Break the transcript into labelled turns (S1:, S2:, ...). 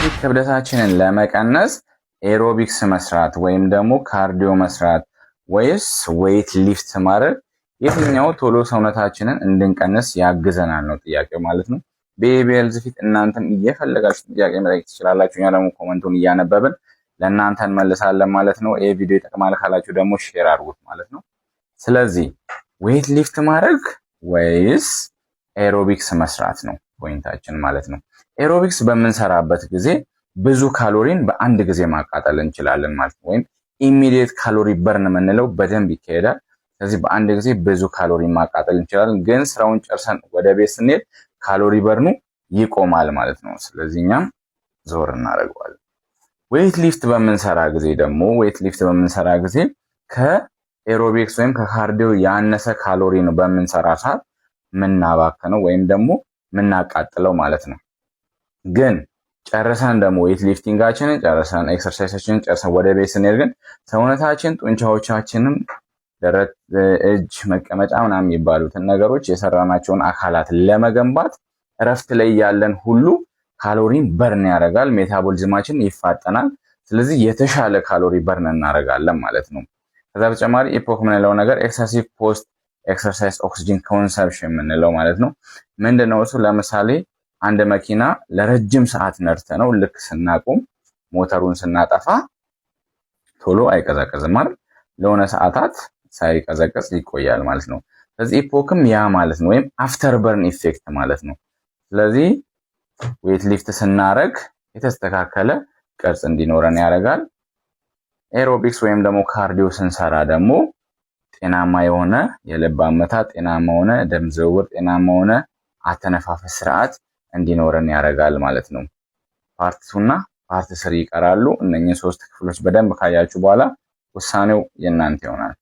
S1: ስለዚህ ክብደታችንን ለመቀነስ ኤሮቢክስ መስራት ወይም ደግሞ ካርዲዮ መስራት ወይስ ዌይት ሊፍት ማድረግ የትኛው ቶሎ ሰውነታችንን እንድንቀንስ ያግዘናል ነው ጥያቄው ማለት ነው። በኤቢኤልዝ ፊት እናንተም እየፈለጋችሁ ጥያቄ መጠየቅ ትችላላችሁ። እኛ ደግሞ ኮመንቱን እያነበብን ለእናንተ እንመልሳለን ማለት ነው። ይሄ ቪዲዮ ይጠቅማል ካላችሁ ደግሞ ሼር አድርጉት ማለት ነው። ስለዚህ ዌይት ሊፍት ማድረግ ወይስ ኤሮቢክስ መስራት ነው ፖይንታችን ማለት ነው። ኤሮቢክስ በምንሰራበት ጊዜ ብዙ ካሎሪን በአንድ ጊዜ ማቃጠል እንችላለን ማለት ነው። ወይም ኢሚዲየት ካሎሪ በርን የምንለው በደንብ ይካሄዳል። ስለዚህ በአንድ ጊዜ ብዙ ካሎሪ ማቃጠል እንችላለን፣ ግን ስራውን ጨርሰን ወደ ቤት ስንሄድ ካሎሪ በርኑ ይቆማል ማለት ነው። ስለዚህ እኛም ዞር እናደርገዋለን። ዌይት ሊፍት በምንሰራ ጊዜ ከኤሮቢክስ ወይም ከካርዲዮ ያነሰ ካሎሪ ነው በምንሰራ ሰዓት ምናባከነው ወይም ደግሞ ምናቃጥለው ማለት ነው። ግን ጨርሰን ደግሞ ዌይት ሊፍቲንጋችንን ጨርሰን ኤክሰርሳይሳችንን ጨርሰን ወደ ቤት ስንሄድ ግን ሰውነታችን ጡንቻዎቻችንም ደረት፣ እጅ፣ መቀመጫ ምናምን የሚባሉትን ነገሮች የሰራናቸውን አካላት ለመገንባት እረፍት ላይ ያለን ሁሉ ካሎሪን በርን ያደርጋል፣ ሜታቦሊዝማችን ይፋጠናል። ስለዚህ የተሻለ ካሎሪ በርን እናደርጋለን ማለት ነው። ከዛ በተጨማሪ ኢፖክ የምንለው ነገር ኤክሰሲቭ ፖስት ኤክሰርሳይዝ ኦክሲጅን ኮንሰፕሽን የምንለው ማለት ነው። ምንድነው እሱ? ለምሳሌ አንድ መኪና ለረጅም ሰዓት ነድተ ነው ልክ ስናቆም ሞተሩን ስናጠፋ ቶሎ አይቀዘቅዝም አይደል? ለሆነ ሰዓታት ሳይቀዘቅዝ ይቆያል ማለት ነው። ስለዚህ ኢፖክም ያ ማለት ነው፣ ወይም አፍተር በርን ኢፌክት ማለት ነው። ስለዚህ ዌይት ሊፍት ስናረግ የተስተካከለ ቅርጽ እንዲኖረን ያደርጋል። ኤሮቢክስ ወይም ደግሞ ካርዲዮ ስንሰራ ደግሞ ጤናማ የሆነ የልብ አመታት፣ ጤናማ የሆነ ደም ዝውውር፣ ጤናማ የሆነ አተነፋፈስ ስርዓት እንዲኖረን ያደርጋል ማለት ነው። ፓርት 2 እና ፓርት 3 ይቀራሉ። እነኚህ 3 ክፍሎች በደንብ ካያችሁ በኋላ ውሳኔው የእናንተ ይሆናል።